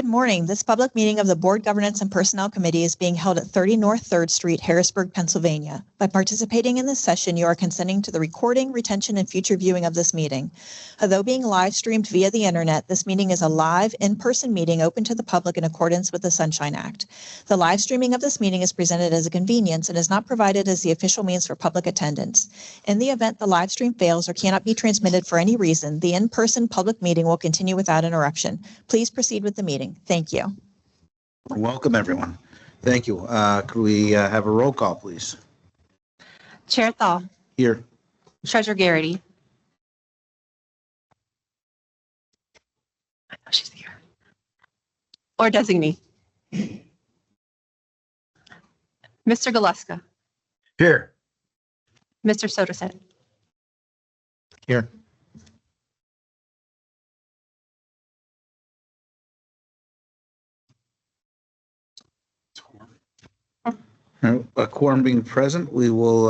Good morning. This public meeting of the Board Governance and Personnel Committee is being held at 30 North 3rd Street, Harrisburg, Pennsylvania. By participating in this session, you are consenting to the recording, retention, and future viewing of this meeting. Although being live streamed via the internet, this meeting is a live, in-person meeting open to the public in accordance with the Sunshine Act. The live streaming of this meeting is presented as a convenience and is not provided as the official means for public attendance. In the event the live stream fails or cannot be transmitted for any reason, the in-person public meeting will continue without interruption. Please proceed with the meeting. Thank you. Welcome, everyone. Thank you. Could we have a roll call, please? Chair Thal. Here. Treasurer Garrity. I know she's here. Or designee. Mr. Galeska. Here. Mr. Soderset. Here. A quorum being present, we will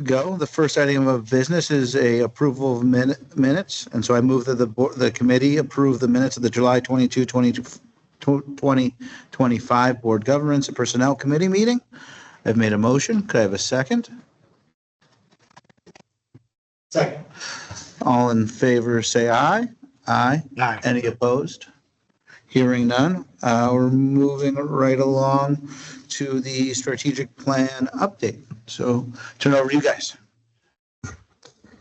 go. The first item of business is a approval of minutes, and so I move that the committee approve the minutes of the July 22, 2025 Board Governance and Personnel Committee meeting. I've made a motion. Could I have a second? Second. All in favor, say aye. Aye. Aye. Any opposed? Hearing none. We're moving right along to the strategic plan update. So turn it over to you guys.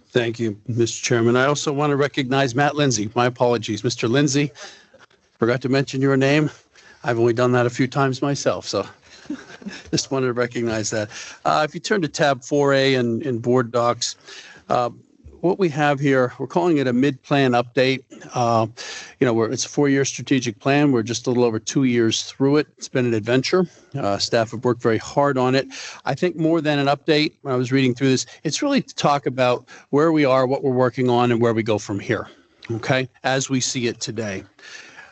Thank you, Mr. Chairman. I also want to recognize Matt Lindsay. My apologies, Mr. Lindsay. Forgot to mention your name. I've only done that a few times myself, so just wanted to recognize that. If you turn to tab 4A in board docs, what we have here, we're calling it a mid-plan update. It's a 4-year strategic plan. We're just a little over 2 years through it. It's been an adventure. Staff have worked very hard on it. I think more than an update, when I was reading through this, it's really to talk about where we are, what we're working on, and where we go from here, okay, as we see it today.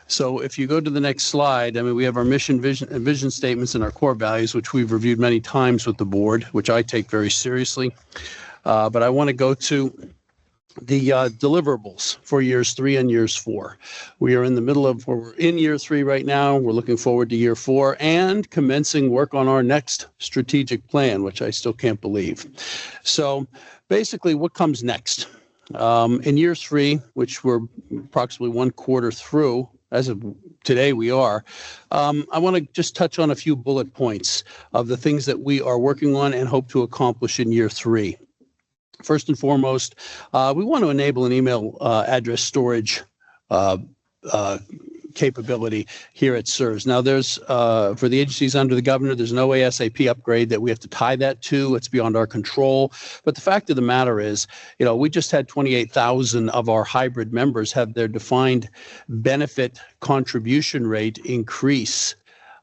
So if you go to the next slide, I mean, we have our mission, vision statements and our core values, which we've reviewed many times with the board, which I take very seriously. But I want to go to the deliverables for years 3 and years 4. We are in the middle of, we're in year 3 right now. We're looking forward to year 4 and commencing work on our next strategic plan, which I still can't believe. So basically what comes next? In year 3, which we're approximately 1 quarter through, as of today we are, I want to just touch on a few bullet points of the things that we are working on and hope to accomplish in year 3. First and foremost, we want to enable an email address storage capability here at SERS. Now, there's for the agencies under the governor, there's no ASAP upgrade that we have to tie that to. It's beyond our control. But the fact of the matter is, we just had 28,000 of our hybrid members have their defined benefit contribution rate increase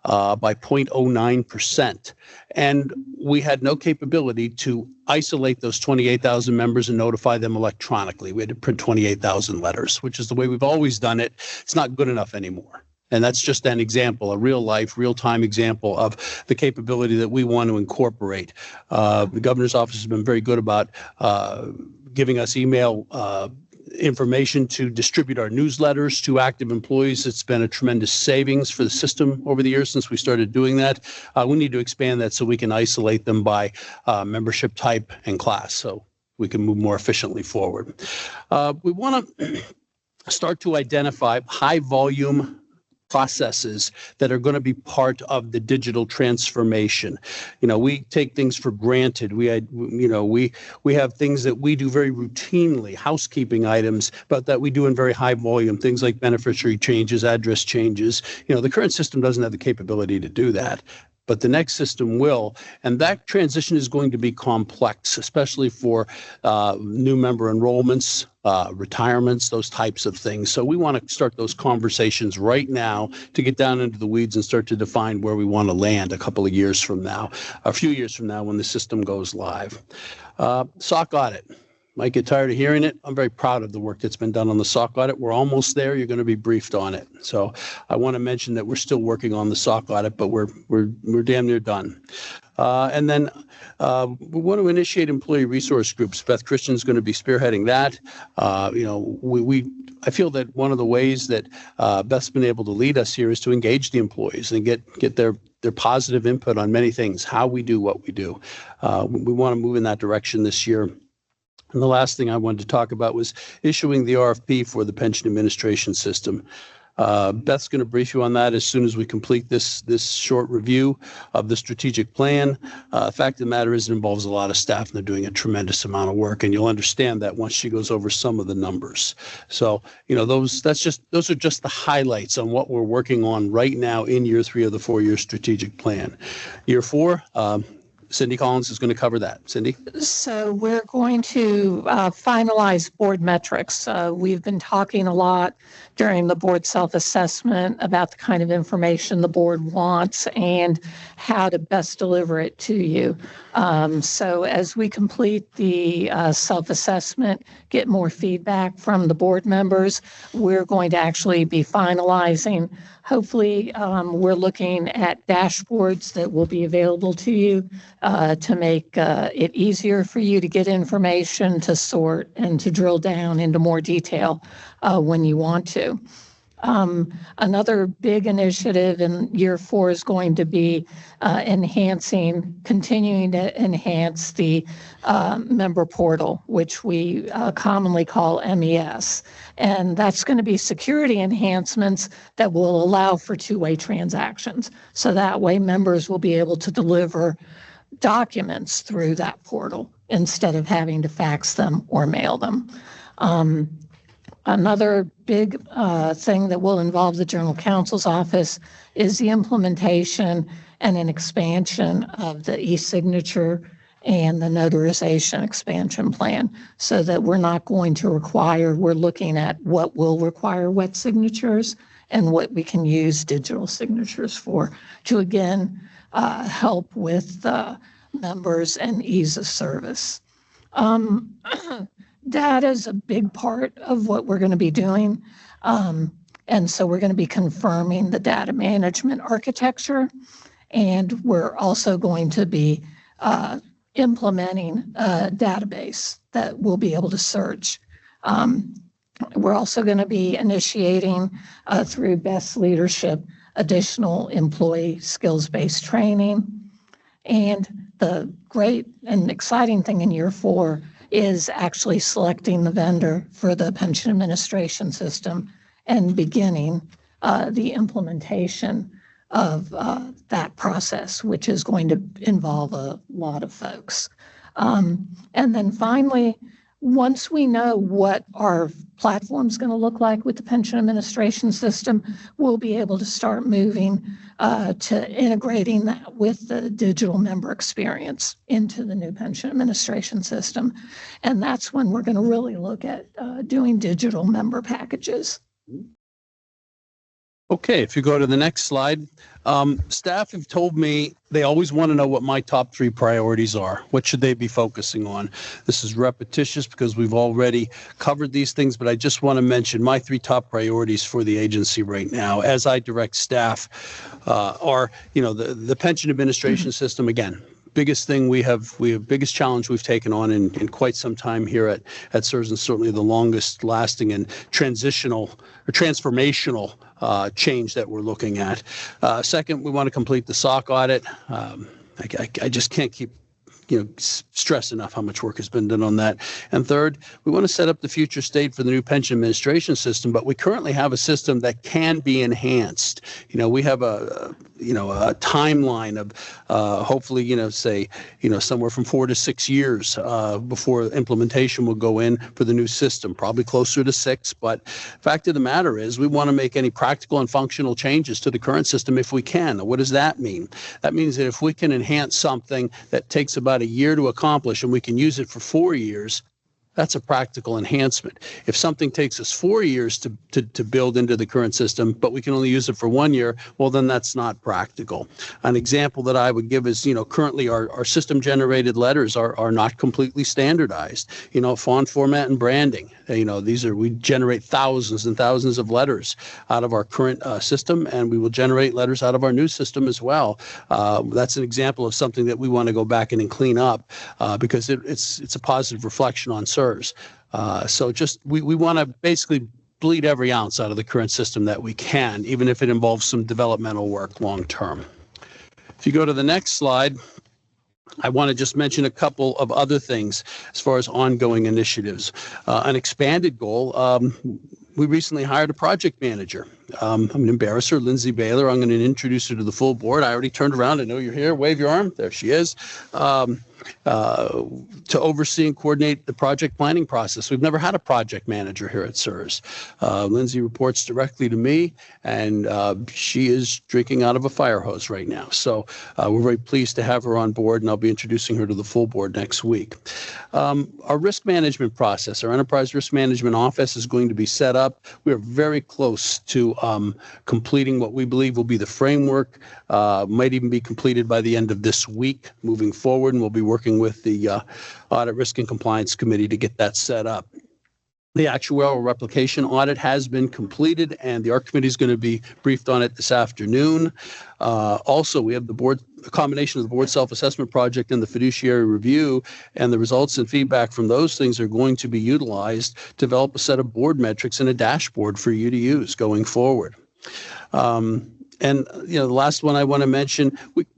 by 0.09%. And we had no capability to isolate those 28,000 members and notify them electronically. We had to print 28,000 letters, which is the way we've always done it. It's not good enough anymore. And that's just an example, a real-life, real-time example of the capability that we want to incorporate. The governor's office has been very good about giving us email information to distribute our newsletters to active employees. It's been a tremendous savings for the system over the years since we started doing that. We need to expand that so we can isolate them by membership type and class so we can move more efficiently forward. We want to start to identify high volume processes that are going to be part of the digital transformation. We take things for granted. We have things that we do very routinely, housekeeping items, but that we do in very high volume, things like beneficiary changes, address changes. The current system doesn't have the capability to do that, but the next system will. And that transition is going to be complex, especially for new member enrollments, retirements, those types of things. So we want to start those conversations right now to get down into the weeds and start to define where we want to land a couple of years from now, a few years from now when the system goes live. SOC audit. Might get tired of hearing it. I'm very proud of the work that's been done on the SOC audit. We're almost there. You're going to be briefed on it. So I want to mention that we're still working on the SOC audit, but we're damn near done. And then we want to initiate employee resource groups. Beth Christian's going to be spearheading that. I feel that one of the ways that Beth's been able to lead us here is to engage the employees and get their positive input on many things, how we do what we do. We want to move in that direction this year. And the last thing I wanted to talk about was issuing the RFP for the pension administration system. Beth's going to brief you on that as soon as we complete this short review of the strategic plan. Fact of the matter is it involves a lot of staff and they're doing a tremendous amount of work, and you'll understand that once she goes over some of the numbers. So, those are just the highlights on what we're working on right now in year 3 of the 4-year strategic plan. Year 4, Cindy Collins is going to cover that. Cindy? So we're going to finalize board metrics. We've been talking a lot during the board self-assessment about the kind of information the board wants and how to best deliver it to you. So as we complete the self-assessment, get more feedback from the board members, we're going to actually be finalizing. Hopefully, we're looking at dashboards that will be available to you to make it easier for you to get information, to sort, and to drill down into more detail when you want to. Another big initiative in year 4 is going to be continuing to enhance the member portal, which we commonly call MES. And that's going to be security enhancements that will allow for two-way transactions. So that way members will be able to deliver documents through that portal instead of having to fax them or mail them. Another big thing that will involve the General Counsel's office is the implementation and an expansion of the e-signature and the notarization expansion plan, so that we're looking at what will require wet signatures and what we can use digital signatures for to, again, help with members and ease of service. Data is a big part of what we're going to be doing. And so we're going to be confirming the data management architecture. And we're also going to be implementing a database that we'll be able to search. We're also going to be initiating, through Beth's leadership, additional employee skills-based training. And the great and exciting thing in year 4 is actually selecting the vendor for the pension administration system and beginning the implementation of that process, which is going to involve a lot of folks. And then finally, once we know what our platform is going to look like with the pension administration system, we'll be able to start moving to integrating that with the digital member experience into the new pension administration system. And that's when we're going to really look at doing digital member packages. Okay, if you go to the next slide, staff have told me they always want to know what my top 3 priorities are. What should they be focusing on? This is repetitious because we've already covered these things, but I just want to mention my 3 top priorities for the agency right now as I direct staff are, the pension administration system, again. Biggest thing biggest challenge we've taken on in quite some time here at SERS, and certainly the longest lasting and transformational change that we're looking at. Second, we want to complete the SOC audit. I just can't keep stress enough how much work has been done on that. And third, we want to set up the future state for the new pension administration system, but we currently have a system that can be enhanced. We have a timeline of hopefully, somewhere from 4 to 6 years before implementation will go in for the new system, probably closer to 6. But fact of the matter is we want to make any practical and functional changes to the current system if we can. What does that mean? That means that if we can enhance something that takes about a year to accomplish and we can use it for 4 years, that's a practical enhancement. If something takes us 4 years to build into the current system, but we can only use it for 1 year, well, then that's not practical. An example that I would give is, currently our system generated letters are not completely standardized. Font format and branding. We generate thousands and thousands of letters out of our current system, and we will generate letters out of our new system as well. That's an example of something that we want to go back and clean up because it's a positive reflection on SERS. So we want to basically bleed every ounce out of the current system that we can, even if it involves some developmental work long term. If you go to the next slide, I want to just mention a couple of other things as far as ongoing initiatives. An expanded goal, we recently hired a project manager. I'm going to embarrass her, Lindsay Baylor. I'm going to introduce her to the full board. I already turned around. I know you're here. Wave your arm. There she is. To oversee and coordinate the project planning process. We've never had a project manager here at SERS. Lindsay reports directly to me, and she is drinking out of a fire hose right now. So we're very pleased to have her on board, and I'll be introducing her to the full board next week. Our risk management process, our enterprise risk management office is going to be set up. We are very close to completing what we believe will be the framework, might even be completed by the end of this week moving forward, and we'll be working with the Audit Risk and Compliance Committee to get that set up. The actuarial replication audit has been completed, and the ARC committee is going to be briefed on it this afternoon. Also, we have a combination of the board self-assessment project and the fiduciary review, and the results and feedback from those things are going to be utilized to develop a set of board metrics and a dashboard for you to use going forward. And the last one I want to mention,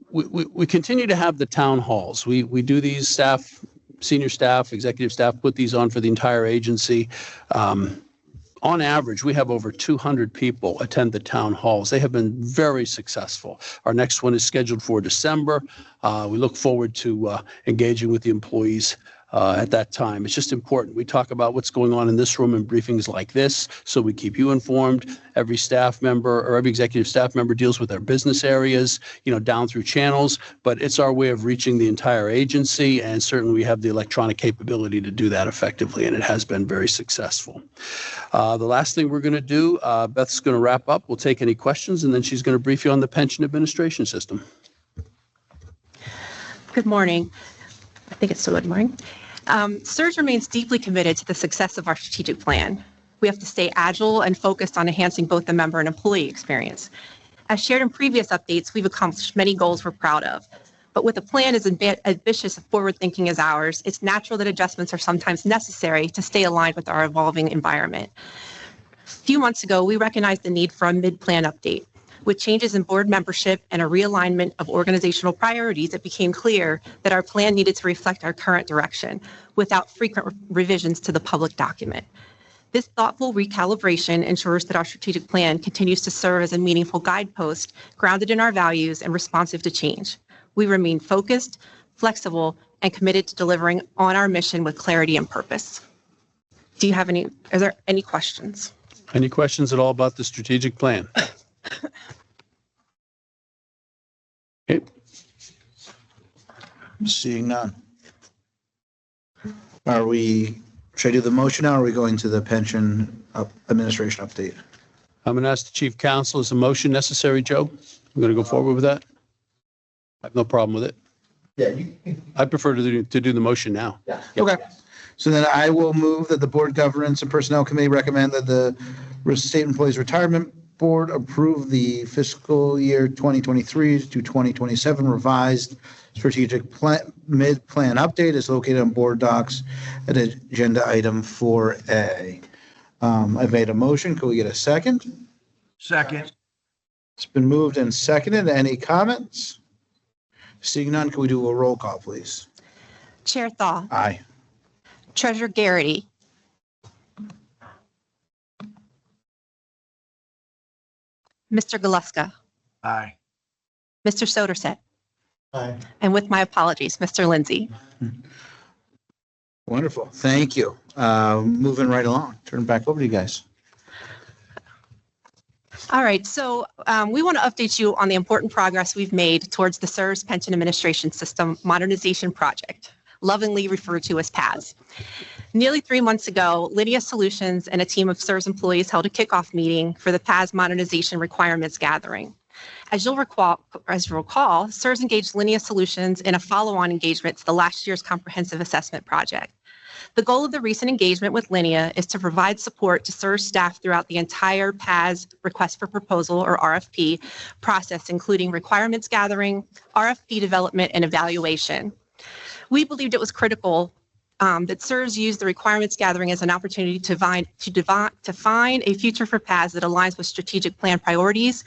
we continue to have the town halls. We do these senior staff, executive staff, put these on for the entire agency. On average, we have over 200 people attend the town halls. They have been very successful. Our next one is scheduled for December. We look forward to engaging with the employees at that time. It's just important. We talk about what's going on in this room in briefings like this, so we keep you informed. Every staff member or every executive staff member deals with their business areas, down through channels, but it's our way of reaching the entire agency, and certainly we have the electronic capability to do that effectively, and it has been very successful. The last thing we're going to do, Beth's going to wrap up. We'll take any questions, and then she's going to brief you on the pension administration system. Good morning. I think it's still good morning. SERS remains deeply committed to the success of our strategic plan. We have to stay agile and focused on enhancing both the member and employee experience. As shared in previous updates, we've accomplished many goals we're proud of. But with a plan as ambitious and forward-thinking as ours, it's natural that adjustments are sometimes necessary to stay aligned with our evolving environment. A few months ago, we recognized the need for a mid-plan update. With changes in board membership and a realignment of organizational priorities, it became clear that our plan needed to reflect our current direction without frequent revisions to the public document. This thoughtful recalibration ensures that our strategic plan continues to serve as a meaningful guidepost grounded in our values and responsive to change. We remain focused, flexible, and committed to delivering on our mission with clarity and purpose. Are there any questions? Any questions at all about the strategic plan? Okay. Seeing none. Should I do the motion now, or are we going to the pension administration update? I'm going to ask the chief counsel, is a motion necessary, Joe? I'm going to go forward with that. I have no problem with it. Yeah. I prefer to do the motion now. Yeah. Okay. So then I will move that the Board Governance and Personnel Committee recommend that the State Employees Retirement Board approve the fiscal year 2023 to 2027 revised strategic plan, mid-plan update is located on board docs at agenda item 4A. I've made a motion. Can we get a second? Second. It's been moved and seconded. Any comments? Seeing none, can we do a roll call, please? Chair Thaw. Aye. Treasurer Garrity. Mr. Galuska. Aye. Mr. Soderset. Aye. And with my apologies, Mr. Lindsay. Wonderful. Thank you. Moving right along. Turn it back over to you guys. All right, so we want to update you on the important progress we've made towards the SERS Pension Administration System Modernization Project, lovingly referred to as PAS. Nearly 3 months ago, Lydia Solutions and a team of SERS employees held a kickoff meeting for the PAS modernization requirements gathering. As you'll recall, SERS engaged Lydia Solutions in a follow-on engagement to the last year's comprehensive assessment project. The goal of the recent engagement with Linnea is to provide support to SERS staff throughout the entire PAS request for proposal, or RFP, process, including requirements gathering, RFP development, and evaluation. We believed it was critical that SERS use the requirements gathering as an opportunity to find a future for PAS that aligns with strategic plan priorities,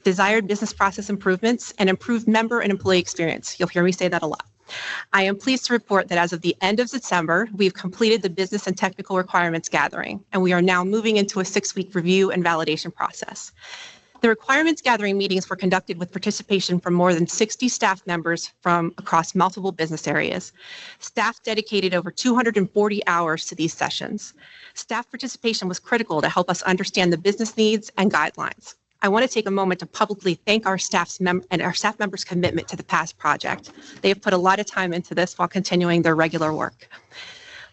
desired business process improvements, and improved member and employee experience. You'll hear me say that a lot. I am pleased to report that as of the end of December, we've completed the business and technical requirements gathering, and we are now moving into a 6-week review and validation process. The requirements gathering meetings were conducted with participation from more than 60 staff members from across multiple business areas. Staff dedicated over 240 hours to these sessions. Staff participation was critical to help us understand the business needs and guidelines. I want to take a moment to publicly thank our staff members' commitment to the PAS project. They have put a lot of time into this while continuing their regular work.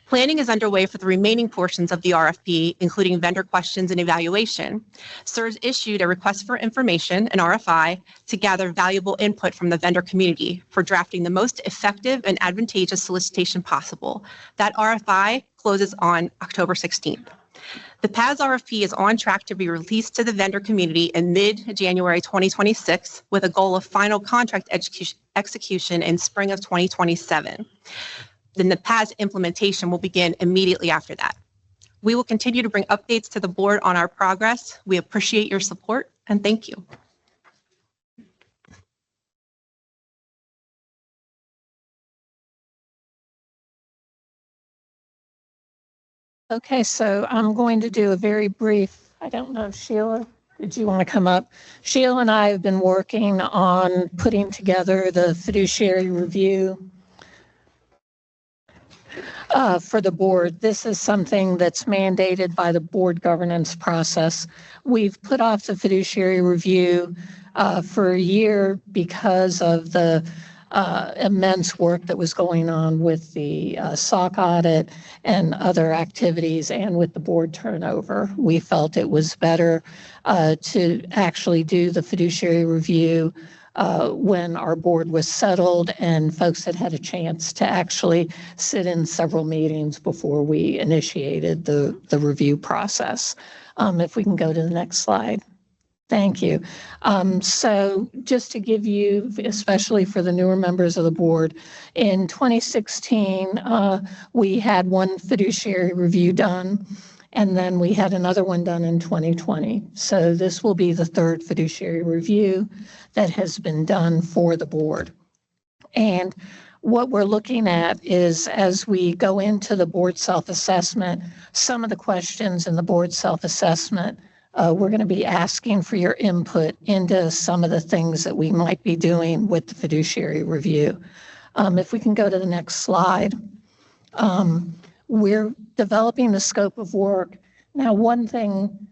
Planning is underway for the remaining portions of the RFP, including vendor questions and evaluation. SERS issued a request for information, an RFI, to gather valuable input from the vendor community for drafting the most effective and advantageous solicitation possible. That RFI closes on October 16th. The PAS RFP is on track to be released to the vendor community in mid-January 2026, with a goal of final contract execution in spring of 2027. Then the PAS implementation will begin immediately after that. We will continue to bring updates to the board on our progress. We appreciate your support, and thank you. Okay, so I'm going to do a very brief, I don't know, Sheila, did you want to come up? Sheila and I have been working on putting together the fiduciary review for the board. This is something that's mandated by the board governance process. We've put off the fiduciary review for a year because of the immense work that was going on with the SOC audit and other activities, and with the board turnover. We felt it was better to actually do the fiduciary review when our board was settled and folks had had a chance to actually sit in several meetings before we initiated the review process. If we can go to the next slide. Thank you. So just to give you, especially for the newer members of the board, in 2016, we had one fiduciary review done, and then we had another one done in 2020. So this will be the third fiduciary review that has been done for the board. And what we're looking at is, as we go into the board self-assessment, some of the questions in the board self-assessment, we're going to be asking for your input into some of the things that we might be doing with the fiduciary review. If we can go to the next slide. We're developing the scope of work. Now, one thing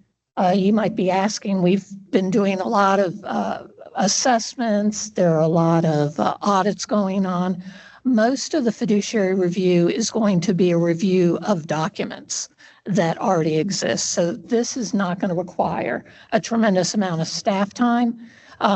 you might be asking, we've been doing a lot of assessments. There are a lot of audits going on. Most of the fiduciary review is going to be a review of documents that already exist. So this is not going to require a tremendous amount of staff time.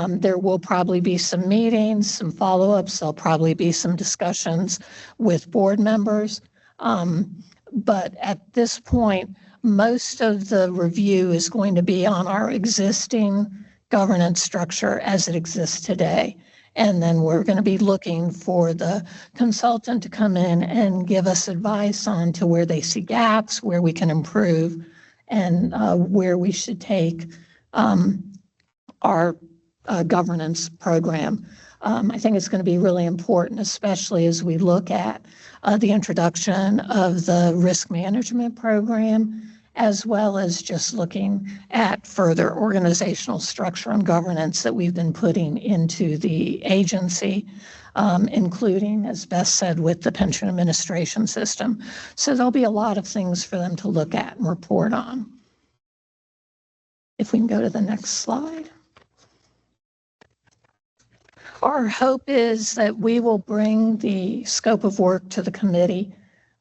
There will probably be some meetings, some follow-ups. There'll probably be some discussions with board members. But at this point, most of the review is going to be on our existing governance structure as it exists today. And then we're going to be looking for the consultant to come in and give us advice on to where they see gaps, where we can improve, and where we should take our governance program. I think it's going to be really important, especially as we look at the introduction of the risk management program, as well as just looking at further organizational structure and governance that we've been putting into the agency, including, as Beth said, with the pension administration system. So there'll be a lot of things for them to look at and report on. If we can go to the next slide. Our hope is that we will bring the scope of work to the committee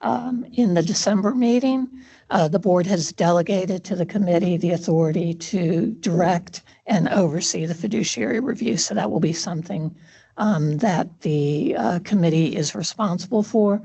in the December meeting. The board has delegated to the committee the authority to direct and oversee the fiduciary review. So that will be something that the committee is responsible for.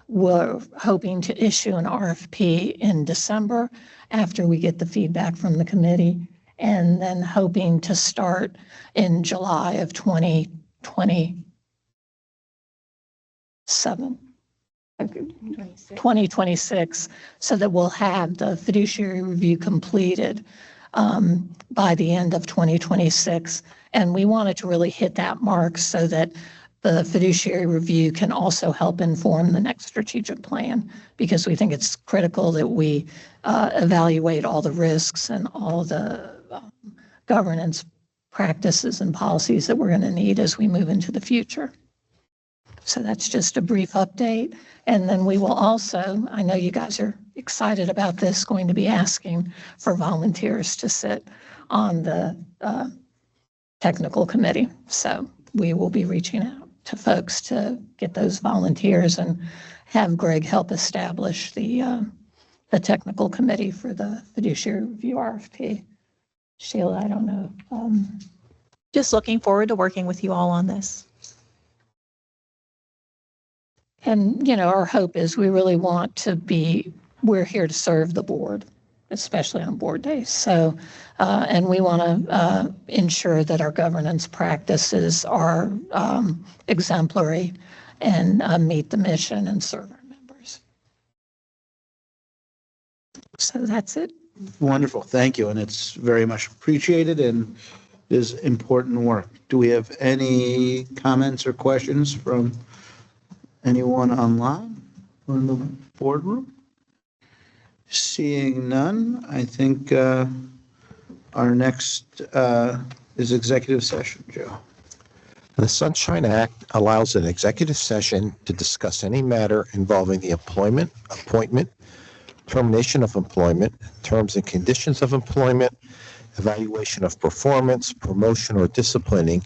We're hoping to issue an RFP in December after we get the feedback from the committee, and then hoping to start in July of 2026, so that we'll have the fiduciary review completed by the end of 2026. And we wanted to really hit that mark so that the fiduciary review can also help inform the next strategic plan, because we think it's critical that we evaluate all the risks and all the governance practices and policies that we're going to need as we move into the future. So that's just a brief update. And then we will also, I know you guys are excited about this, going to be asking for volunteers to sit on the technical committee. So we will be reaching out to folks to get those volunteers and have Greg help establish the technical committee for the fiduciary review RFP. Sheila, I don't know. Just looking forward to working with you all on this. And, you know, our hope is we really want to be, we're here to serve the board, especially on board days. So, and we want to ensure that our governance practices are exemplary and meet the mission and serve our members. So that's it. Wonderful. Thank you. And it's very much appreciated and is important work. Do we have any comments or questions from anyone online or in the boardroom? Seeing none, I think our next is executive session, Joe. The Sunshine Act allows an executive session to discuss any matter involving the employment, appointment, termination of employment, terms and conditions of employment, evaluation of performance, promotion, or disciplining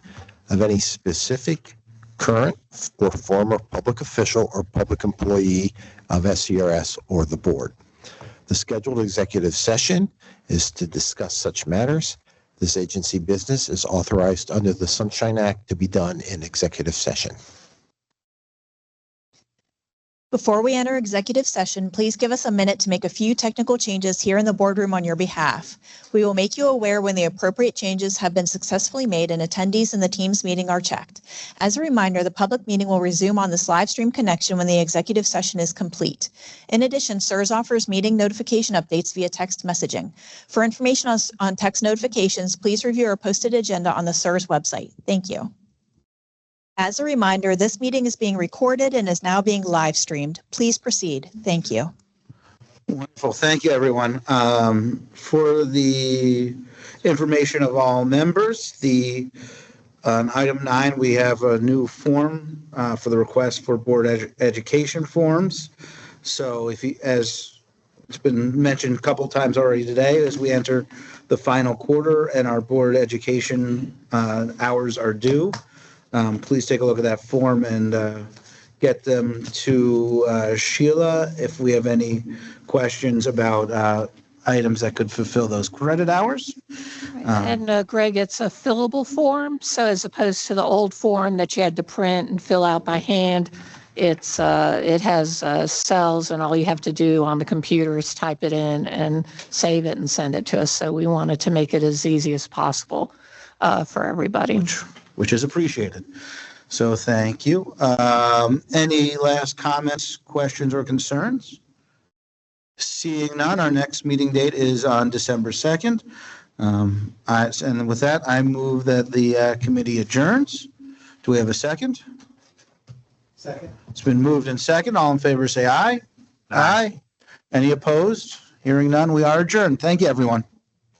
of any specific current or former public official or public employee of SERS or the board. The scheduled executive session is to discuss such matters. This agency business is authorized under the Sunshine Act to be done in executive session. Before we enter executive session, please give us a minute to make a few technical changes here in the boardroom on your behalf. We will make you aware when the appropriate changes have been successfully made and attendees in the Teams meeting are checked. As a reminder, the public meeting will resume on this live stream connection when the executive session is complete. In addition, SERS offers meeting notification updates via text messaging. For information on text notifications, please review our posted agenda on the SERS website. Thank you. As a reminder, this meeting is being recorded and is now being live streamed. Please proceed. Thank you. Wonderful. Thank you, everyone. For the information of all members, on item 9, we have a new form for the request for board education forms. So as it's been mentioned a couple times already today, as we enter the final quarter and our board education hours are due, please take a look at that form and get them to Sheila if we have any questions about items that could fulfill those credit hours. And Greg, it's a fillable form. So as opposed to the old form that you had to print and fill out by hand, it has cells, and all you have to do on the computer is type it in and save it and send it to us. So we wanted to make it as easy as possible for everybody. Which is appreciated. So thank you. Any last comments, questions, or concerns? Seeing none, our next meeting date is on December 2nd. And with that, I move that the committee adjourns. Do we have a second? Second. It's been moved and second. All in favor say aye. Aye. Any opposed? Hearing none, we are adjourned. Thank you, everyone.